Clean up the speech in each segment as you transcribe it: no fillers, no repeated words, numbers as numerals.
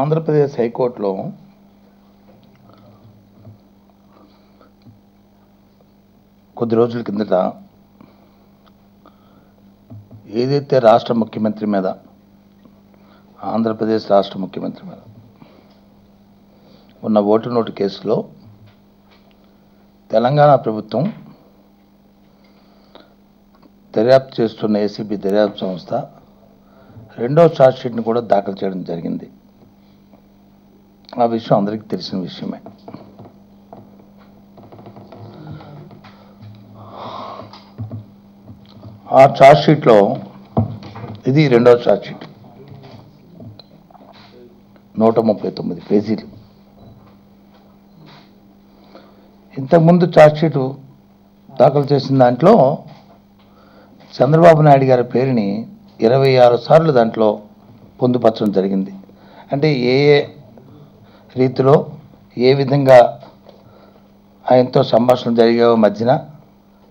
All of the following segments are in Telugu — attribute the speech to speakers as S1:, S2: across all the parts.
S1: ఆంధ్రప్రదేశ్ హైకోర్టులో కొద్ది రోజుల కిందట ఏదైతే రాష్ట్ర ముఖ్యమంత్రి మీద, ఆంధ్రప్రదేశ్ రాష్ట్ర ముఖ్యమంత్రి మీద ఉన్న ఓటు నోటు కేసులో తెలంగాణ ప్రభుత్వం దర్యాప్తు చేస్తున్న ఏసీబీ దర్యాప్తు సంస్థ రెండో ఛార్జ్షీట్ని కూడా దాఖలు చేయడం జరిగింది. ఆ విషయం అందరికీ తెలిసిన విషయమే. ఆ ఛార్జ్షీట్లో ఇది రెండో ఛార్జ్షీట్, 139 పేజీలు. ఇంతకుముందు ఛార్జ్షీటు దాఖలు చేసిన దాంట్లో చంద్రబాబు నాయుడు గారి పేరుని 26 సార్లు దాంట్లో పొందుపరచడం జరిగింది. అంటే ఏ రీతిలో ఏ విధంగా ఆయనతో సంభాషణ జరిగావో మధ్యన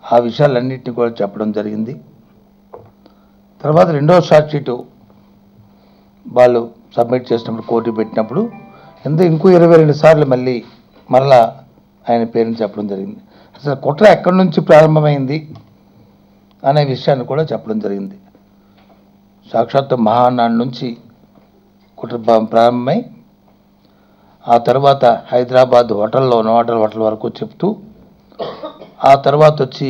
S1: ఆ విషయాలన్నింటినీ కూడా చెప్పడం జరిగింది. తర్వాత రెండో ఛార్జ్షీటు వాళ్ళు సబ్మిట్ చేసినప్పుడు, కోర్టు పెట్టినప్పుడు ఇంకో 22 సార్లు మరలా ఆయన పేరుని చెప్పడం జరిగింది. అసలు కుట్ర ఎక్కడి నుంచి ప్రారంభమైంది అనే విషయాన్ని కూడా చెప్పడం జరిగింది. సాక్షాత్తు మహానాడు నుంచి కుట్ర ప్రారంభమై ఆ తర్వాత హైదరాబాద్ హోటల్ వరకు చెప్తూ, ఆ తర్వాత వచ్చి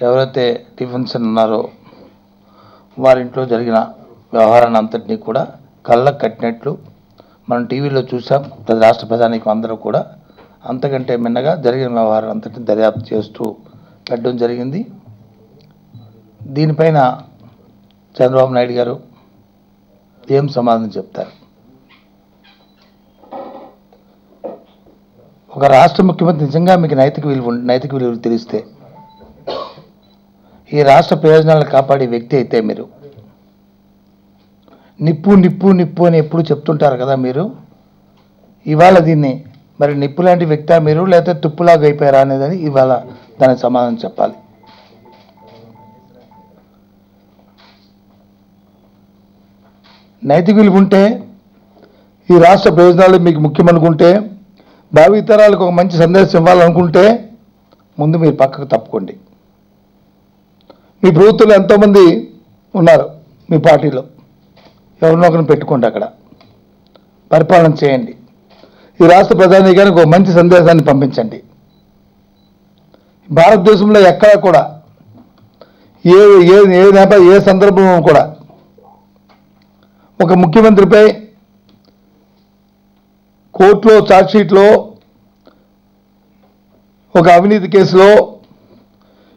S1: ఎవరైతే టిఫిన్స్ ఉన్నారో వారింట్లో జరిగిన వ్యవహారాన్ని అంతటినీ కూడా కళ్ళకు కట్టినట్లు మనం టీవీలో చూసాం. రాష్ట్ర ప్రధానికి అందరూ కూడా అంతకంటే మిన్నగా జరిగిన వ్యవహారం అంతటిని దర్యాప్తు చేస్తూ పెట్టడం జరిగింది. దీనిపైన చంద్రబాబు నాయుడు గారు ఏం సమాధానం చెప్తారు? ఒక రాష్ట్ర ముఖ్యమంత్రి నిజంగా మీకు నైతిక విలువలు తెలిస్తే, ఈ రాష్ట్ర ప్రయోజనాలను కాపాడే వ్యక్తి అయితే మీరు నిప్పు నిప్పు నిప్పు అని ఎప్పుడు చెప్తుంటారు కదా మీరు. ఇవాళ దీన్ని మరి నిప్పు లాంటి వ్యక్తి మీరు, లేకపోతే తుప్పులాగా అయిపోయారా అనేదని ఇవాళ దానికి సమాధానం చెప్పాలి. నైతిక విలువ ఉంటే, ఈ రాష్ట్ర ప్రయోజనాలు మీకు ముఖ్యమనుకుంటే, భావితరాలకు ఒక మంచి సందేశం ఇవ్వాలనుకుంటే ముందు మీరు పక్కకు తప్పుకోండి. మీ ప్రభుత్వంలో ఎంతోమంది ఉన్నారు, మీ పార్టీలో ఎవరినో ఒకరిని పెట్టుకోండి, అక్కడ పరిపాలన చేయండి. ఈ రాష్ట్ర ప్రధానికానికి ఒక మంచి సందేశాన్ని పంపించండి. భారతదేశంలో ఎక్కడా కూడా ఏ సందర్భంలో కూడా ఒక ముఖ్యమంత్రిపై కోర్టులో ఛార్జ్షీట్లో ఒక అవినీతి కేసులో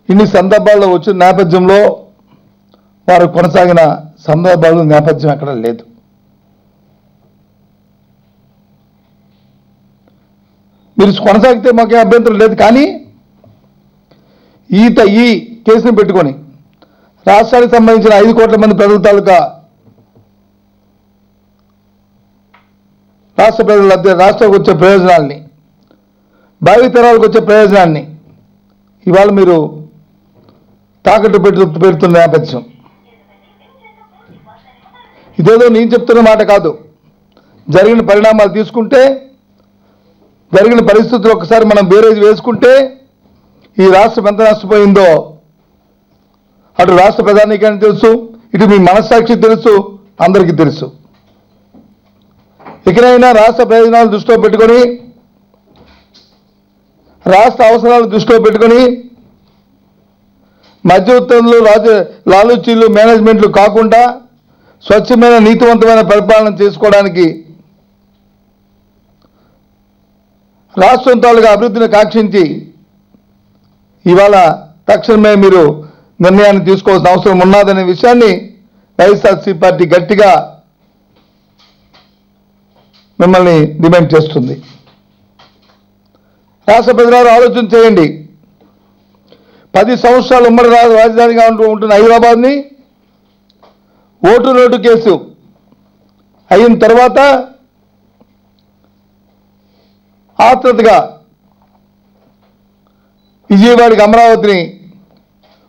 S1: ఇన్ని సందర్భాల్లో వచ్చిన నేపథ్యంలో వారు కొనసాగిన సందర్భాలు నేపథ్యం ఎక్కడ లేదు. మీరు కొనసాగితే మాకే అభ్యంతరం లేదు. కానీ ఈ కేసును పెట్టుకొని రాష్ట్రానికి సంబంధించిన 5 కోట్ల మంది ప్రజల తాలూకా రాష్ట్రానికి వచ్చే ప్రయోజనాల్ని, భావితరాలకు వచ్చే ప్రయోజనాన్ని ఇవాళ మీరు తాకట్టు పెడుతున్న నేపథ్యం. ఇదేదో నేను చెప్తున్న మాట కాదు. జరిగిన పరిణామాలు తీసుకుంటే, జరిగిన పరిస్థితులు ఒకసారి మనం బేరేజ్ వేసుకుంటే ఈ రాష్ట్రం ఎంత నష్టపోయిందో అటు రాష్ట్ర ప్రధానికానికి తెలుసు, ఇటు మీ మనస్సాక్షి తెలుసు, అందరికీ తెలుసు. ఇకనైనా రాష్ట్ర ప్రయోజనాలు దృష్టిలో పెట్టుకొని, రాష్ట్ర అవసరాలు దృష్టిలో పెట్టుకొని మధ్యవర్తులు, లాలూచీలు, మేనేజ్మెంట్లు కాకుండా స్వచ్ఛమైన నీతివంతమైన పరిపాలన చేసుకోవడానికి, రాష్ట్రం తాలూకా అభివృద్ధిని కాంక్షించి ఇవాళ తక్షణమే మీరు నిర్ణయాన్ని తీసుకోవాల్సిన అవసరం ఉన్నదనే విషయాన్ని వైఎస్ఆర్సీపీ పార్టీ గట్టిగా మిమ్మల్ని డిమాండ్ చేస్తుంది. రాష్ట్ర ప్రజలు ఆలోచన చేయండి. 10 సంవత్సరాలు ఉమ్మడి రాజధానిగా ఉంటున్న హైదరాబాద్ని ఓటు నోటు కేసు అయిన తర్వాత ఆత్రతగా విజయవాడకి, అమరావతిని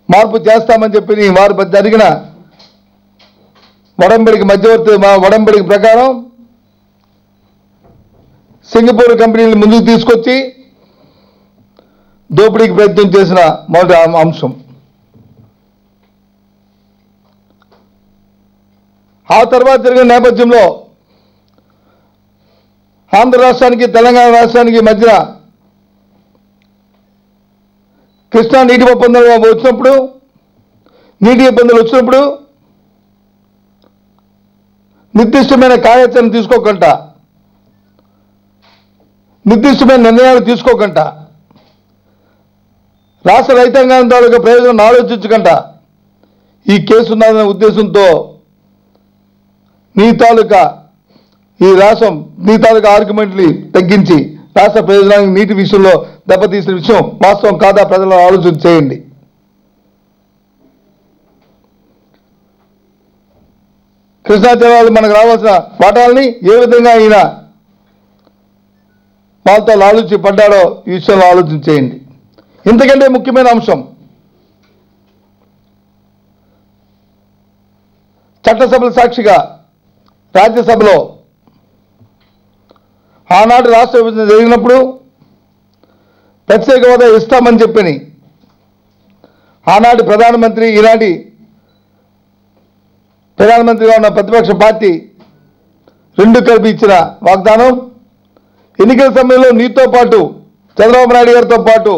S1: మార్పు చేస్తామని చెప్పి వారు జరిగిన ఒడంబడిక ప్రకారం సింగపూర్ కంపెనీని ముందుకు తీసుకొచ్చి దోపిడీకి ప్రయత్నం చేసిన మొదటి అంశం. ఆ తర్వాత జరిగిన నేపథ్యంలో ఆంధ్ర రాష్ట్రానికి తెలంగాణ రాష్ట్రానికి మధ్య కృష్ణా నీటి ఒప్పందం వచ్చినప్పుడు నీటి ఇబ్బందులు వచ్చినప్పుడు నిర్దిష్టమైన కార్యాచరణ తీసుకోకుండా నిర్దిష్టమైన నిర్ణయాలు తీసుకోకుండా రాష్ట్ర రైతాంగం తాలూకా ప్రయోజనం ఆలోచించకుండా ఈ కేసు ఉన్నదనే ఉద్దేశంతో ఈ రాష్ట్రం నీ తాలూకా ఆర్గ్యుమెంట్ని తగ్గించి రాష్ట్ర ప్రయోజనానికి నీటి విషయంలో దెబ్బతీసిన విషయం వాస్తవం కాదా ప్రజలు ఆలోచన చేయండి. కృష్ణా జలాలు మనకు రావాల్సిన వాటాలని ఏ విధంగా అయినా వాళ్ళతో లాలూచి పడ్డాడో ఈ విషయంలో ఆలోచన చేయండి. ఇంతకంటే ముఖ్యమైన అంశం చట్టసభల సాక్షిగా రాజ్యసభలో ఆనాడు రాష్ట్ర విభజన జరిగినప్పుడు ప్రత్యేక హోదా ఇస్తామని చెప్పని ఆనాటి ప్రధానమంత్రి ఈనాటి ప్రధానమంత్రిగా ఉన్న ప్రతిపక్ష పార్టీ రెండు కలిపి ఇచ్చిన వాగ్దానం ఎన్నికల సమయంలో నీతో పాటు చంద్రబాబు నాయుడు గారితో పాటు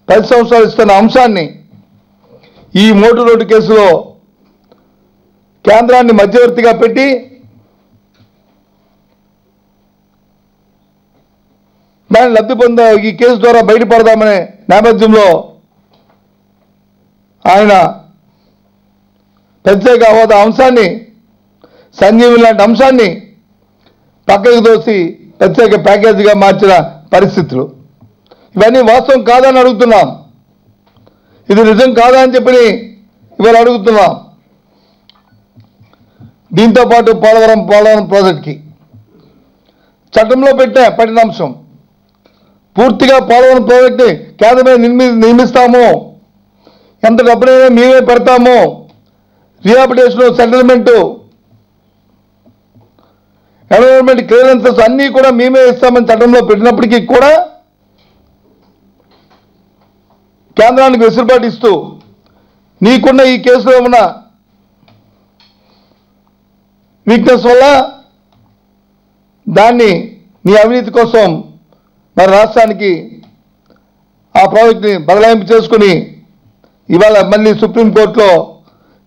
S1: 10 సంవత్సరాలు ఇస్తున్న అంశాన్ని ఈ మోటు రోడ్డు కేసులో కేంద్రాన్ని మధ్యవర్తిగా పెట్టి దాన్ని లబ్ధి ఈ కేసు ద్వారా బయటపడదామనే నేపథ్యంలో ఆయన ప్రత్యేక హోదా అంశాన్ని సంజీవుని లాంటి అంశాన్ని పక్కకు దోసి ప్రత్యేక ప్యాకేజీగా మార్చిన పరిస్థితులు ఇవన్నీ వాస్తవం కాదని అడుగుతున్నాం. ఇది నిజం కాదా అని చెప్పి ఇవాళ అడుగుతున్నాం. దీంతో పాటు పోలవరం ప్రాజెక్ట్కి చట్టంలో పట్టిన అంశం పూర్తిగా పోలవరం ప్రాజెక్ట్ని కేంద్రమే నిర్మిస్తాము, ఎంత డబ్బునైనా మేమే పెడతాము, రిహాబిలిటేషన్ సెటిల్మెంటు ఎన్విరాన్మెంట్ క్లియరెన్సెస్ అన్నీ కూడా మేమే ఇస్తామని చట్టంలో పెట్టినప్పటికీ కూడా కేంద్రానికి వెసులుబాటు ఇస్తూ నీకున్న ఈ కేసులో ఉన్న వీక్నెస్ వల్ల దాన్ని నీ అవినీతి కోసం మరి రాష్ట్రానికి ఆ ప్రాజెక్ట్ని బదలాయింపు చేసుకుని ఇవాళ మళ్ళీ సుప్రీంకోర్టులో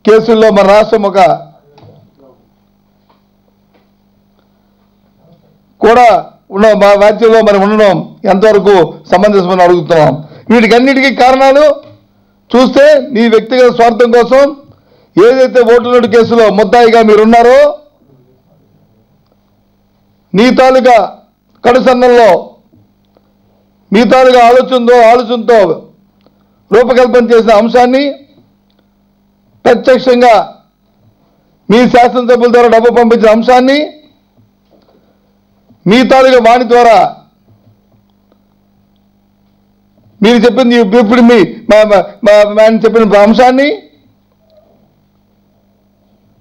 S1: కేసుల్లో మన రాష్ట్రం ఒక కూడా ఉన్న వ్యాధ్యంలో మనం ఉండడం ఎంతవరకు సమంజసమని అడుగుతున్నాం. వీటికన్నిటికీ కారణాలు చూస్తే నీ వ్యక్తిగత స్వార్థం కోసం ఏదైతే ఓటు నోటు కేసులో ముద్దాయిగా మీరున్నారో నీ తాలూకా కడుసన్నంలో మీ తాలూకా ఆలోచనతో రూపకల్పన చేసిన అంశాన్ని ప్రత్యక్షంగా మీ శాసనసభ్యుల ద్వారా డబ్బు పంపించిన అంశాన్ని మీ తాలూకా వాణి ద్వారా మీరు చెప్పింది ఇప్పుడు చెప్పిన అంశాన్ని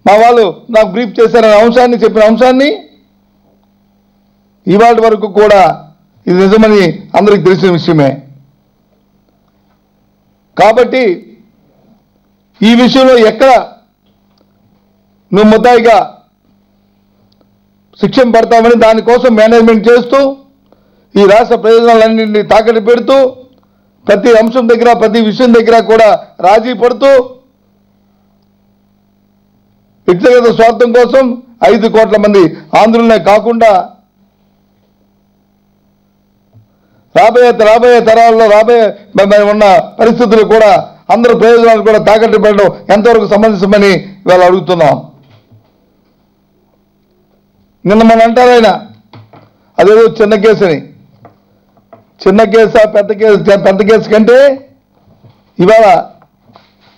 S1: మా వాళ్ళు నాకు బ్రీఫ్ చేశారనే అంశాన్ని చెప్పిన అంశాన్ని ఇవాళ వరకు కూడా ఇది నిజమని అందరికీ తెలిసిన విషయమే. కాబట్టి ఈ విషయంలో ఎక్కడ నువ్వు ముద్దాయిగా శిక్షణ పడతామని దానికోసం మేనేజ్మెంట్ చేస్తూ ఈ రాష్ట్ర ప్రయోజనాలన్నింటినీ తాకట్టు పెడుతూ ప్రతి అంశం దగ్గర ప్రతి విషయం దగ్గర కూడా రాజీ పడుతూ వ్యక్తిగత స్వార్థం కోసం 5 కోట్ల మంది ఆంధ్రులనే కాకుండా రాబోయే తరాల్లో ఉన్న పరిస్థితులు కూడా అందరూ ప్రయోజనాలు కూడా తాకట్టు పెట్టడం ఎంతవరకు సమంజసమని ఇవాళ అడుగుతున్నాం. నిన్న మనం అంటారైనా అదేదో చిన్న కేసుని చిన్న కేసా పెద్ద కేసు కంటే ఇవాళ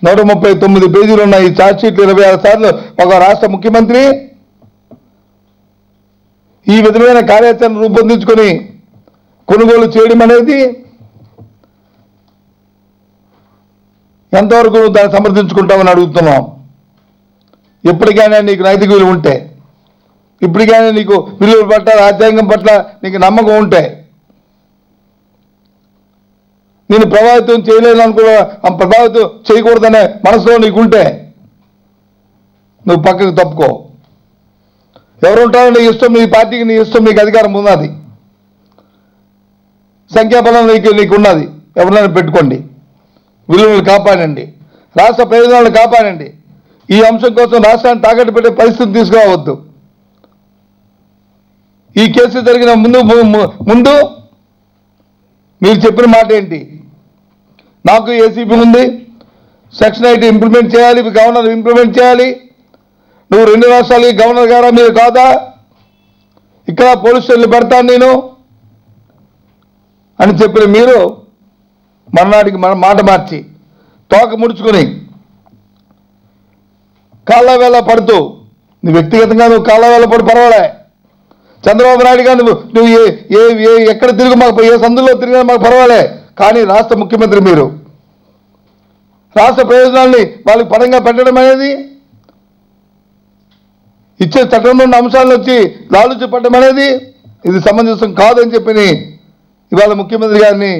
S1: 139 పేజీలు ఉన్న ఈ ఛార్జ్షీట్లు 26 సార్లు ఒక రాష్ట్ర ముఖ్యమంత్రి ఈ విధమైన కార్యాచరణ రూపొందించుకొని కొనుగోలు చేయడం అనేది ఎంతవరకు దాన్ని సమర్థించుకుంటామని అడుగుతున్నాం. ఎప్పటికైనా నీకు నైతిక విలువ ఉంటే ఇప్పటికైనా నీకు విలువల పట్ల రాజ్యాంగం పట్ల నీకు నమ్మకం ఉంటే, నేను ప్రభావితం చేయలేను అనుకో, ప్రభావితం చేయకూడదనే మనసులో నీకుంటే నువ్వు పక్కకు తప్పుకో. ఎవరుంటారో నీ ఇష్టం, నీ పార్టీకి నీ ఇష్టం, నీకు అధికారం ఉన్నది, సంఖ్యాబలం నీకున్నది. ఎవరినైనా పెట్టుకోండి, విలువలు కాపాడండి, రాష్ట్ర ప్రయోజనాలను కాపాడండి. ఈ అంశం కోసం రాష్ట్రాన్ని తాకట్టు పెట్టే పరిస్థితి తీసుకురావద్దు. ఈ కేసు జరిగిన ముందు మీరు చెప్పిన మాట ఏంటి? నాకు ఏసీపీ ఉంది, సెక్షన్ 8 ఇంప్లిమెంట్ చేయాలి, గవర్నర్ ఇంప్లిమెంట్ చేయాలి, నువ్వు 2 రాష్ట్రాలకి గవర్నర్ గారా మీరు కాదా, ఇక్కడ పోలీస్ స్టేషన్లు పెడతాను నేను అని చెప్పిన మీరు మర్నాటికి మన మాట మార్చి తోక ముడుచుకొని కాళ్ళ వేళ పడుతూ, నువ్వు వ్యక్తిగతంగా నువ్వు కాళ్ళ వేళ పడి పర్వాలే, చంద్రబాబు నాయుడు గారు నువ్వు ఎక్కడ తిరుగు మాకు, ఏ సందులో తిరిగినా మాకు పర్వాలే, కానీ రాష్ట్ర ముఖ్యమంత్రి మీరు రాష్ట్ర ప్రయోజనాల్ని వాళ్ళకి పరంగా పెట్టడం అనేది, ఇచ్చే చట్టంలో ఉన్న అంశాలను వచ్చి లాలుచి పట్టడం అనేది ఇది సమంజసం కాదని చెప్పి ఇవాళ ముఖ్యమంత్రి గారిని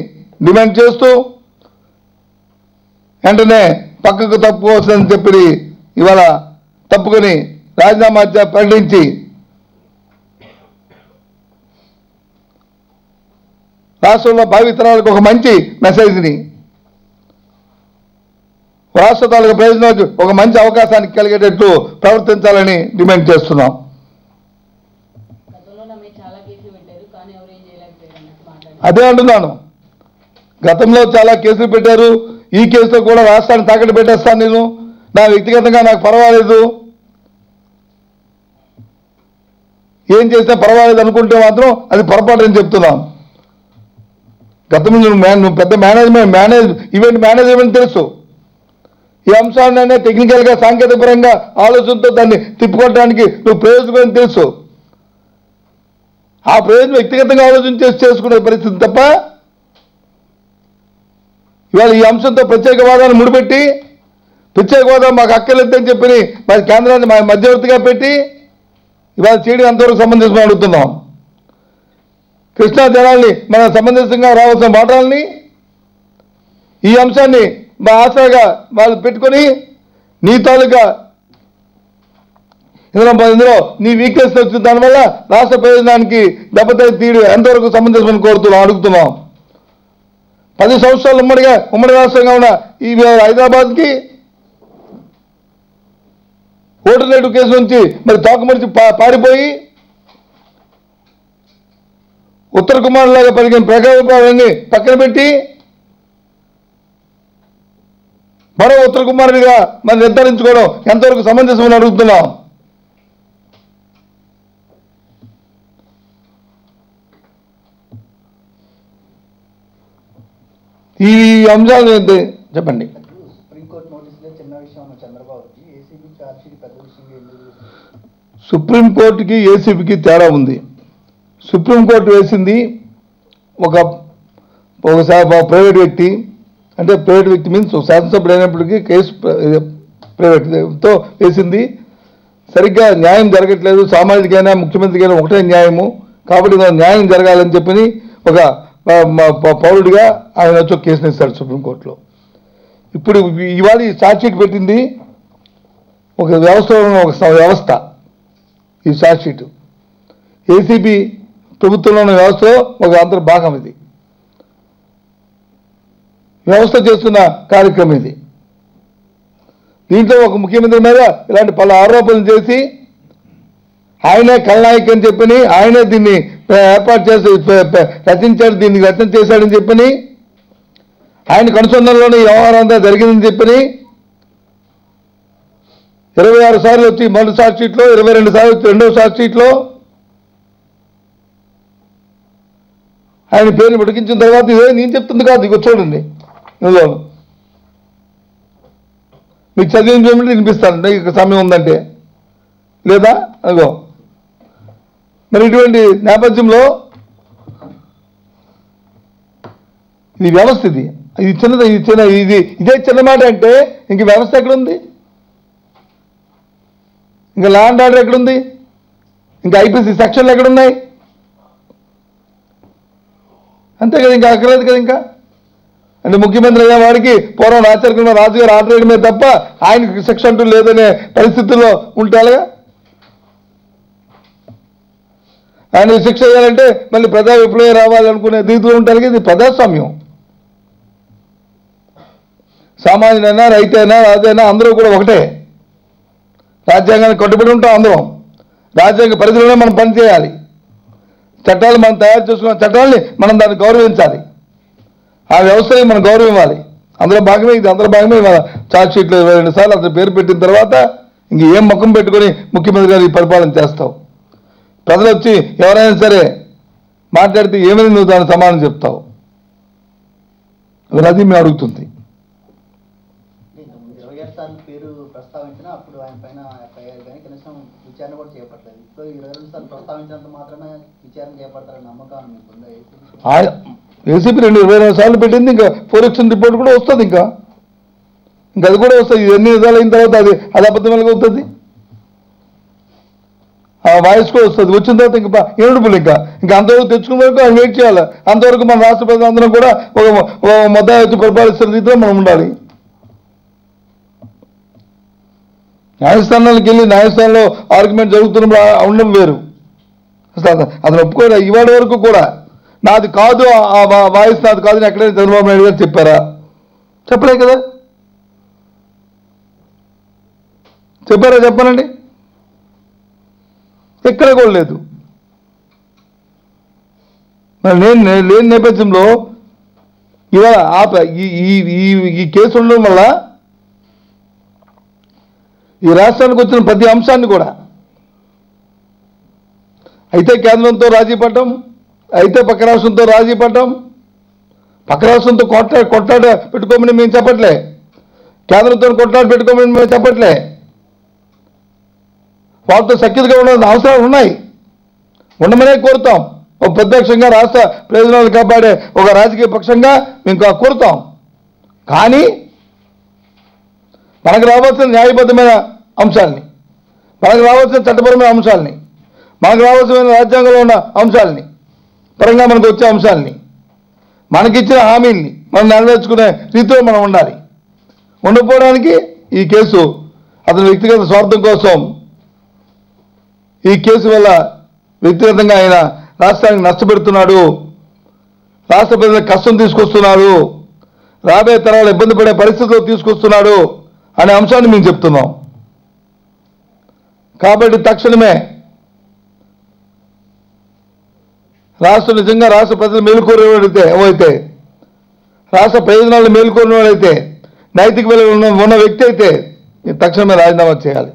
S1: డిమాండ్ చేస్తూ వెంటనే పక్కకు తప్పుకోవచ్చని చెప్పి ఇవాళ తప్పుకొని రాజీనామా ప్రకటించి రాష్ట్రంలో భావితరాలకు ఒక మంచి మెసేజ్ని, రాష్ట్ర తాలూకు ప్రయోజనాలకు ఒక మంచి అవకాశానికి కలిగేటట్లు ప్రవర్తించాలని డిమాండ్ చేస్తున్నాం. అదే అంటున్నాను, గతంలో చాలా కేసులు పెట్టారు, ఈ కేసులో కూడా రాష్ట్రాన్ని తాకట్టు పెట్టేస్తాను నేను, నా వ్యక్తిగతంగా నాకు పర్వాలేదు, ఏం చేసినా పర్వాలేదు అనుకుంటే మాత్రం అది పొరపాటు అని చెప్తున్నాం. గతంలో నువ్వు పెద్ద ఈవెంట్ మేనేజ్మెంట్ తెలుసు, ఈ అంశాన్ని టెక్నికల్గా సాంకేతిక పరంగా ఆలోచనతో దాన్ని తిప్పుకోవడానికి నువ్వు ప్రయోజనం తెలుసు. ఆ ప్రయోజనం వ్యక్తిగతంగా ఆలోచన చేసి చేసుకునే పరిస్థితి తప్ప ఇవాళ ఈ అంశంతో ప్రత్యేక వాదాన్ని ముడిపెట్టి ప్రత్యేక హోదా మాకు అక్కర్లేదని చెప్పి మరి కేంద్రాన్ని మధ్యవర్తిగా పెట్టి ఇవాళ చేయడం అంతవరకు సమంజసం అడుగుతున్నాం. కృష్ణా జలాల్ని మన సమంజసంగా రావాల్సిన వాటాలని ఈ అంశాన్ని మా ఆశగా వాళ్ళు పెట్టుకొని నీ తాలూకా ఇందులో నీ వీక్నెస్ వచ్చిన దానివల్ల రాష్ట్ర ప్రయోజనానికి దెబ్బతిని తీయడం ఎంతవరకు సమంజసమని అడుగుతున్నాం. 10 సంవత్సరాలు ఉమ్మడి రాష్ట్రంగా ఉన్న ఈ హైదరాబాద్కి ఓటర్ రేటు కేసు నుంచి మరి తోకమడిచి పారిపోయి ఉత్తర కుమార్ లాగా పలికిన ప్రగల్భాన్ని పక్కన పెట్టి మరో ఉత్తర కుమారుడిగా మరి నిర్ధారించుకోవడం ఎంతవరకు సమంజసమని అడుగుతున్నాం. ఈ అంశాలు చెప్పండి. సుప్రీంకోర్టుకి ఏసీబీకి తేడా ఉంది. సుప్రీంకోర్టు వేసింది ఒకసారి ప్రైవేట్ వ్యక్తి, అంటే ప్రైవేట్ వ్యక్తి మీన్స్ శాసనసభ్యుడు అయినప్పటికీ కేసు ప్రైవేట్తో వేసింది. సరిగ్గా న్యాయం జరగట్లేదు, సామాజికైనా ముఖ్యమంత్రికైనా ఒకటే న్యాయము, కాబట్టి న్యాయం జరగాలని చెప్పని ఒక పౌరుడిగా ఆయన వచ్చి ఒక కేసుని ఇస్తాడు సుప్రీంకోర్టులో. ఇప్పుడు ఇవాళ ఈ ఛార్జ్షీట్ పెట్టింది ఒక వ్యవస్థ. ఈ ఛార్జ్షీట్ ఏసీబీ ప్రభుత్వంలో ఉన్న వ్యవస్థలో ఒక అంతర్భాగం. ఇది వ్యవస్థ చేస్తున్న కార్యక్రమం. ఇది దీంట్లో ఒక ముఖ్యమంత్రి మీద ఇలాంటి పలు ఆరోపణలు చేసి ఆయనే ఖలనాయక్ అని చెప్పని, ఆయనే దీన్ని ఏర్పాటు చేసి రచించాడు, దీన్ని రచన చేశాడని చెప్పని, ఆయన కనుసంధానంలోనే ఈ వ్యవహారం అంతా జరిగిందని చెప్పని 26 సార్లు వచ్చి మొదటి ఛార్జ్షీట్లో, 22 సార్లు వచ్చి రెండవ ఛార్జ్షీట్లో ఆయన పేరుని ఉడికించిన తర్వాత ఇదే నేను చెప్తుంది కాదు, ఇక చూడండి ఇందులో మీకు చదివించమంటే వినిపిస్తానండి ఇక సమయం ఉందంటే, లేదా అదిగో. మరి ఇటువంటి నేపథ్యంలో ఇది వ్యవస్థ, ఇది చిన్నది, ఇదే చిన్న మాట అంటే ఇంక వ్యవస్థ ఎక్కడుంది, ఇంకా లా అండ్ ఆర్డర్ ఎక్కడుంది? ఇంకా ఐపీసీ సెక్షన్లు ఎక్కడున్నాయి? అంతే కదా, ఇంకా అక్కర్లేదు కదా. ఇంకా అంటే ముఖ్యమంత్రి అయ్యే వాడికి పూర్వం రాచరికంలో రాజుగారు ఆర్డర్ వేయడమే తప్ప ఆయనకి శిక్ష అంటూ లేదనే పరిస్థితుల్లో ఉంటారుగా. ఆయన శిక్ష చేయాలంటే మళ్ళీ ప్రజా విప్లవం రావాలనుకునే దీంతో ఉంటారు. ఇది ప్రజాస్వామ్యం. సామాన్యుడైనా రైతైనా రాజైనా అందరూ కూడా ఒకటే. రాజ్యాంగానికి కట్టుబడి ఉంటాం అందరం. రాజ్యాంగ పరిధిలోనే మనం పనిచేయాలి. చట్టాలు మనం తయారు చేసుకున్న చట్టాలని మనం దాన్ని గౌరవించాలి. ఆ వ్యవస్థని మనం గౌరవం ఇవ్వాలి. అందులో భాగమే ఇది. అందులో భాగమే చార్జ్ షీట్లో 22 సార్లు అతను పేరు పెట్టిన తర్వాత ఇంక ఏం ముఖం పెట్టుకొని ముఖ్యమంత్రి గారు ఈ పరిపాలన చేస్తావు? ప్రజలు వచ్చి ఎవరైనా సరే మాట్లాడితే ఏమైనా నువ్వు దానికి సమాధానం చెప్తావు? అది మేము అడుగుతుంది.
S2: పేరు ప్రస్తావించినా అప్పుడు ఆయన పైన ఎఫ్ఐఆర్ కానీ కనీసం విచారణ కూడా చేపట్టలేదు. ఇప్పుడు 22 సార్లు ప్రస్తావించినంత మాత్రమే విచారణ చేపడతారని నమ్మకం మీకు ఉందా?
S1: ఏసీపీ 22 సార్లు పెట్టింది. ఇంకా ఫోరెన్సిక్ రిపోర్ట్ కూడా వస్తుంది. ఇంకా అది కూడా వస్తుంది. ఎన్ని విధాలు అయిన తర్వాత అది అబద్ధం ఎలాగవుతుంది? ఆ వాయిస్ కూడా వస్తుంది. వచ్చిన తర్వాత ఇంకా ఏడుపులు ఇంకా అంతవరకు తెచ్చుకునే వరకు ఆయన వెయిట్ చేయాలి. అంతవరకు మన రాష్ట్ర ప్రజలందరం కూడా ఒక మొత్తం వచ్చి పరిపాలిస్తున్న రీతిలో మనం ఉండాలి. న్యాయస్థానాలకు వెళ్ళి న్యాయస్థానంలో ఆర్గ్యుమెంట్ జరుగుతున్నప్పుడు ఉండడం వేరు. అసలు అతను ఒప్పుకోరా? ఇవాళ వరకు కూడా నాది కాదు, ఆ వాయిస్ నాది కాదు అని ఎక్కడైనా చంద్రబాబు నాయుడు గారు చెప్పారా? చెప్పలే కదా. చెప్పారా? చెప్పానండి. ఎక్కడ కూడా లేదు. మరి నేను లేని నేపథ్యంలో ఇవాళ ఈ కేసు ఉండడం వల్ల ఈ రాష్ట్రానికి వచ్చిన ప్రతి అంశాన్ని కూడా అయితే కేంద్రంతో రాజీ పడటం, అయితే పక్క రాష్ట్రంతో రాజీ పడటం, పక్క రాష్ట్రంతో కొట్లాట పెట్టుకోమని మేము చెప్పట్లే, కేంద్రంతో కొట్లాట పెట్టుకోమని మేము చెప్పట్లే. వాళ్ళతో సఖ్యతగా ఉండాల్సిన అవసరాలు ఉన్నాయి. ఉండమనే కోరుతాం. ఒక ప్రత్యక్షంగా రాష్ట్ర ప్రయోజనాలు కాపాడే ఒక రాజకీయ పక్షంగా మేము కోరుతాం. కానీ మనకు రావాల్సిన న్యాయబద్ధమైన అంశాలని, మనకు రావాల్సిన చట్టపరమైన అంశాలని, మనకు రావాల్సిన రాజ్యాంగంలో ఉన్న అంశాలని, పరంగా మనకు వచ్చే అంశాలని, మనకిచ్చిన హామీల్ని మనం నెరవేర్చుకునే రీతిలో మనం ఉండాలి. ఉండకపోవడానికి ఈ కేసు అతని వ్యక్తిగత స్వార్థం కోసం, ఈ కేసు వల్ల వ్యక్తిగతంగా ఆయన రాష్ట్రానికి నష్టపెడుతున్నాడు, రాష్ట్ర ప్రజలకు కష్టం తీసుకొస్తున్నాడు, రాబోయే తరాలు ఇబ్బంది పడే పరిస్థితుల్లో తీసుకొస్తున్నాడు అనే అంశాన్ని మేము చెప్తున్నాం. కాబట్టి తక్షణమే నిజంగా రాష్ట్ర ప్రజలు మేలుకోరేవాడైతే, ఎవరైతే రాష్ట్ర ప్రయోజనాలు మేలుకోరినవాడైతే, నైతిక విలువలు ఉన్న వ్యక్తి అయితే తక్షణమే రాజీనామా చేయాలి,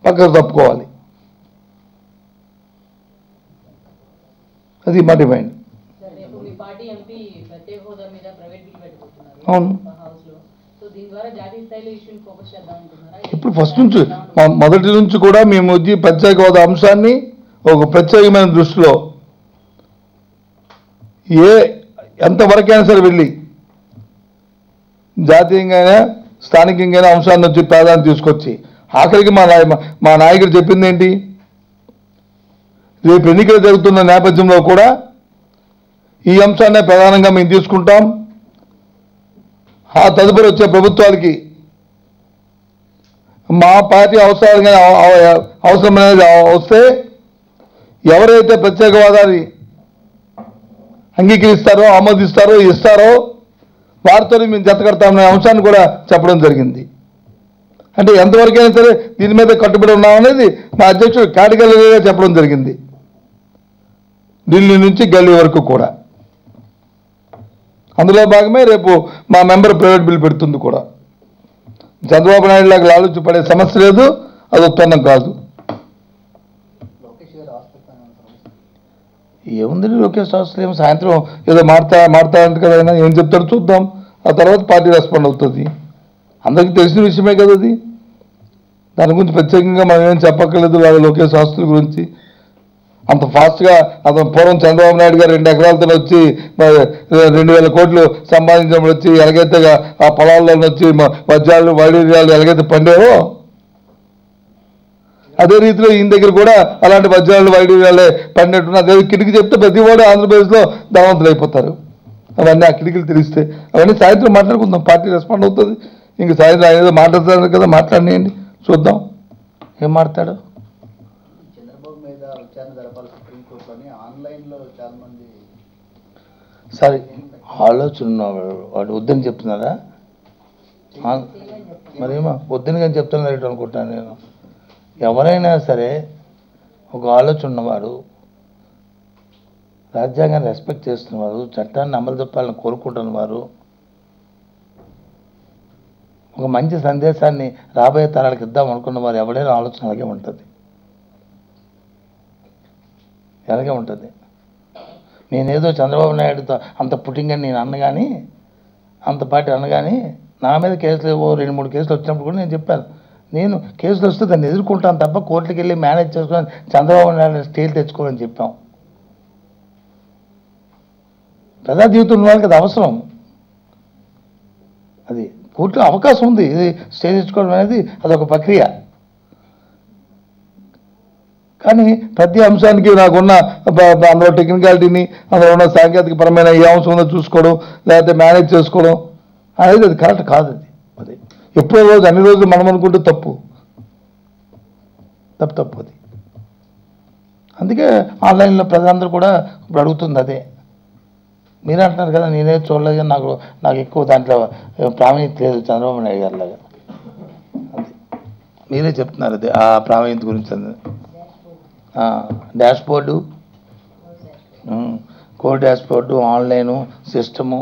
S1: పక్కకు తప్పుకోవాలి. అది మా డిమాండ్. అవును. ఇప్పుడు ఫస్ట్ నుంచి మొదటి నుంచి కూడా మేము వచ్చి ప్రత్యేక హోదా అంశాన్ని ఒక ప్రత్యేకమైన దృష్టిలో ఎంతవరకైనా సరే వెళ్ళి జాతీయంగా స్థానికంగా అంశాన్ని వచ్చి ప్రాధాన్యత తీసుకొచ్చి ఆఖరికి మా నాయకుడు చెప్పింది ఏంటి? రేపు ఎన్నికలు జరుగుతున్న నేపథ్యంలో కూడా ఈ అంశాన్ని ప్రధానంగా మేము తీసుకుంటాం. ఆ తదుపరి వచ్చే ప్రభుత్వాలకి మా పార్టీ అవసరమైనది వస్తే ఎవరైతే ప్రత్యేకవాదాన్ని అంగీకరిస్తారో, ఆమోదిస్తారో, ఇస్తారో వారితో మేము జతకడతామనే అంశాన్ని కూడా చెప్పడం జరిగింది. అంటే ఎంతవరకైనా సరే దీని మీద కట్టుబడి ఉన్నామనేది మా అధ్యక్షుడు కేటగిరీగా చెప్పడం జరిగింది. ఢిల్లీ నుంచి గల్లీ వరకు కూడా. అందులో భాగమే రేపు మా మెంబర్ ప్రైవేట్ బిల్ పెడుతుంది కూడా. చంద్రబాబు నాయుడు లాగా లాలూచి పడే సమస్య లేదు, అది ఉత్పన్నం కాదు. ఏముందండి లోకేష్ అవసరం ఏమో, సాయంత్రం ఏదో మారుతారంట కదా, అయినా ఏం చెప్తారో చూద్దాం. ఆ తర్వాత పార్టీ రెస్పాండ్ అవుతుంది. అందరికీ తెలిసిన విషయమే కదా అది. దాని గురించి ప్రత్యేకంగా మనం ఏం చెప్పక్కర్లేదు. వాళ్ళ లోకేష్ ఆస్తుల గురించి అంత ఫాస్ట్గా అతను పూర్వం చంద్రబాబు నాయుడు గారు 2 ఎకరాలతో వచ్చి 2000 కోట్లు సంపాదించినప్పుడు వచ్చి ఎలాగైతే ఆ పొలాల్లో వచ్చి వజ్రాలు వైడూర్యాలు ఎలాగైతే పండారో
S3: అదే రీతిలో ఈయన దగ్గర కూడా అలాంటి వజ్రాలు వైడూర్యాలే పడినట్టున్న అదే కిటికీ చెప్తే ప్రతి వాడు ఆంధ్రప్రదేశ్లో ధనవంతులు అయిపోతారు. అవన్నీ ఆ కిటికీలు తెలిస్తే అవన్నీ సాయంత్రం మాట్లాడుకుందాం. పార్టీ రెస్పాండ్ అవుతుంది. ఇంక సాయంత్రం ఆయన ఏదో మాట్లాడతారు కదా, మాట్లాడినాయండి, చూద్దాం ఏం మాట్లాడు.
S2: చంద్రబాబు మీద విచారణ జరపాలి సుప్రీంకోర్టులోని ఆన్లైన్లో చాలా మంది
S1: సరే ఆలోచన వాడు వద్దని చెప్తున్నారా? మరేమో వద్దని కానీ చెప్తున్నారు అనుకుంటాను నేను. ఎవరైనా సరే ఒక ఆలోచన ఉన్నవాడు, రాజ్యాంగాన్ని రెస్పెక్ట్ చేస్తున్నవారు, చట్టాన్ని అమలు చెప్పాలని కోరుకుంటున్నవారు, ఒక మంచి సందేశాన్ని రాబోయే తరాలకు ఇద్దాం అనుకున్న వారు ఎవరైనా ఆలోచన అలాగే ఉంటుంది, అలాగే ఉంటుంది. నేనేదో చంద్రబాబు నాయుడుతో అంత పుట్టింగ్ అని నేను అన్నగాని, అంత పార్టీ అనగాని నా మీద కేసులు 2-3 కేసులు వచ్చినప్పుడు కూడా నేను చెప్పాను, నేను కేసులు వస్తే దాన్ని ఎదుర్కొంటాను తప్ప కోర్టుకి వెళ్ళి మేనేజ్ చేసుకొని చంద్రబాబు నాయుడు స్టేలు తెచ్చుకోవాలని చెప్పాం. ప్రజా జీవితం ఉన్న వాళ్ళకి అది అవసరం. అది కోర్టులో అవకాశం ఉంది, ఇది స్టే తెచ్చుకోవడం అనేది అదొక ప్రక్రియ. కానీ ప్రతి అంశానికి నాకున్న అందులో టెక్నికాలిటీని, అందులో ఉన్న సాంకేతిక పరమైన ఏ అంశం ఉందో చూసుకోవడం, లేకపోతే మేనేజ్ చేసుకోవడం అనేది అది కరెక్ట్ కాదు. అది ఎప్పుడో రోజు అన్ని రోజులు మనం అనుకుంటే తప్పు అది. అందుకే ఆన్లైన్లో ప్రజలందరూ కూడా ఇప్పుడు అడుగుతుంది అదే. మీరే అంటున్నారు కదా నేనే చూడలేదు, నాకు ఎక్కువ దాంట్లో ప్రావీణ్యత లేదు చంద్రబాబు నాయుడు గారి లాగా. అది మీరే చెప్తున్నారు అది ఆ ప్రావీణ్యత గురించి. అది dash board, code dash board, online system,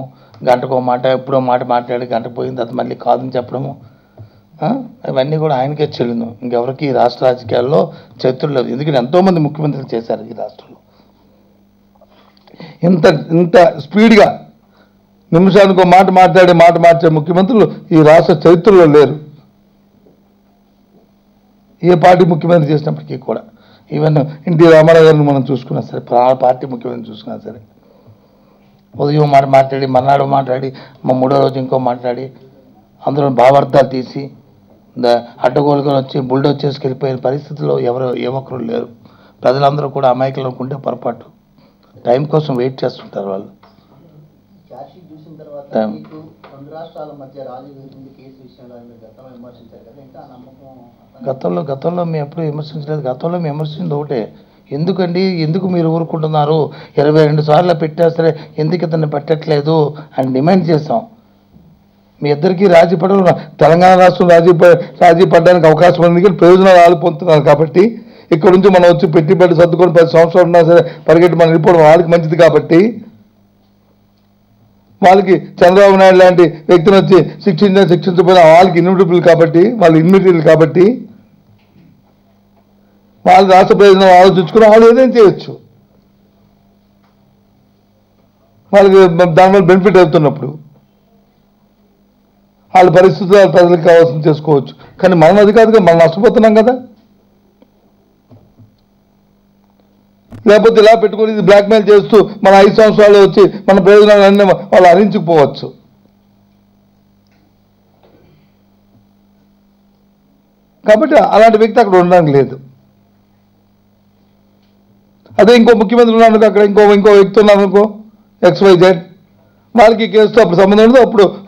S1: గంటకో మాట ఎప్పుడో మాట మాట్లాడి గంట పోయిన తర్వాత మళ్ళీ కాదని చెప్పడము, ఇవన్నీ కూడా ఆయనకే చెల్లింది. ఇంకెవరికి ఈ రాష్ట్ర రాజకీయాల్లో చరిత్ర లేదు. ఎందుకంటే ఎంతోమంది ముఖ్యమంత్రులు చేశారు ఈ రాష్ట్రంలో. ఇంత స్పీడ్గా నిమిషానికి మాట మార్చే ముఖ్యమంత్రులు ఈ రాష్ట్ర చరిత్రలో లేరు. ఏ పార్టీ ముఖ్యమంత్రి చేసినప్పటికీ కూడా, ఈవెన్ ఎన్టీ రామారావు గారిని మనం చూసుకున్నా సరే, పార్టీ ముఖ్యమంత్రి చూసుకున్నా సరే, ఉదయం మాట మాట్లాడి మర్నాడు మాట్లాడి మూడో రోజు ఇంకో మాట్లాడి అందులో భావార్థాలు తీసి అడ్డగోలుగా వచ్చి బుల్డోజ్ చేసుకెళ్ళిపోయిన పరిస్థితుల్లో ఏ ఒక్కరు లేరు. ప్రజలందరూ కూడా అమాయకులు అనుకుంటే పొరపాటు. టైం కోసం వెయిట్ చేస్తుంటారు వాళ్ళు.
S2: చార్జ్షీట్ చూసిన తర్వాత మీకు 2 రాష్ట్రాల మధ్య రాజకీయ కేసు విషయంలో మీరు గతంలో విమర్శించారు కదా, ఇంకా నమ్మకం
S1: గతంలో మేము ఎప్పుడు విమర్శించలేదు. గతంలో మేము విమర్శించింది ఒకటే, ఎందుకు మీరు ఊరుకుంటున్నారు, 22 సార్లు పెట్టా సరే ఎందుకు ఇతన్ని పెట్టట్లేదు అని డిమాండ్ చేస్తాం. మీ ఇద్దరికీ రాజీ పడడం, తెలంగాణ రాష్ట్రం రాజీ పడడానికి అవకాశం ఉంది, కానీ ప్రయోజనాలు వాళ్ళు పొందుతున్నారు కాబట్టి ఇక్కడ నుంచి మనం వచ్చి పెట్టుబడి సర్దుకొని 10 సంవత్సరాలు ఉన్నా సరే పరిగెట్టి మనం వెళ్ళిపోవడం వాళ్ళకి మంచిది. కాబట్టి వాళ్ళకి చంద్రబాబు నాయుడు లాంటి వ్యక్తిని వచ్చి శిక్షించకపోయినా వాళ్ళకి ఇన్విటబుల్ కాబట్టి, వాళ్ళు ఇన్మిటబుల్ కాబట్టి వాళ్ళు రాష్ట్ర ప్రయోజనం ఆలోచించుకుని వాళ్ళు ఏదైనా చేయొచ్చు. వాళ్ళకి దానివల్ల బెనిఫిట్ అవుతున్నప్పుడు వాళ్ళ పరిస్థితులు ప్రజలకు కావాల్సింది చేసుకోవచ్చు. కానీ మనం అది కాదుగా, మనం నష్టపోతున్నాం కదా. లేకపోతే ఇలా పెట్టుకొని ఇది బ్లాక్మెయిల్ చేస్తూ మన 5 సంవత్సరాలు వచ్చి మన ప్రయోజనాలన్నీ వాళ్ళు హరించుకుపోవచ్చు. కాబట్టి అలాంటి వ్యక్తి అక్కడ ఉండడానికి లేదు. అదే ఇంకో ముఖ్యమంత్రి ఉన్నాడు, అక్కడ ఇంకో వ్యక్తి ఉన్నారు అనుకో, XYZ, వాళ్ళకి కేసుతో అప్పుడు సంబంధం ఉండదు.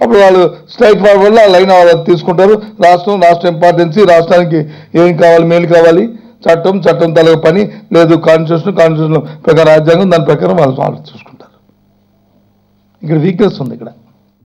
S1: అప్పుడు వాళ్ళు స్ట్రైట్ ఫార్వర్డ్లో ఆ లైన్ వాళ్ళు తీసుకుంటారు. రాష్ట్ర ఇంపార్టెన్సీ, రాష్ట్రానికి ఏం కావాలి, మేలు కావాలి, చట్టం తలగ పని లేదు, కాన్స్టిట్యూషన్ ప్రకారం రాజ్యాంగం దాని ప్రకారం వాళ్ళు చూసుకుంటారు. ఇక్కడ వీక్నెస్ ఉంది ఇక్కడ.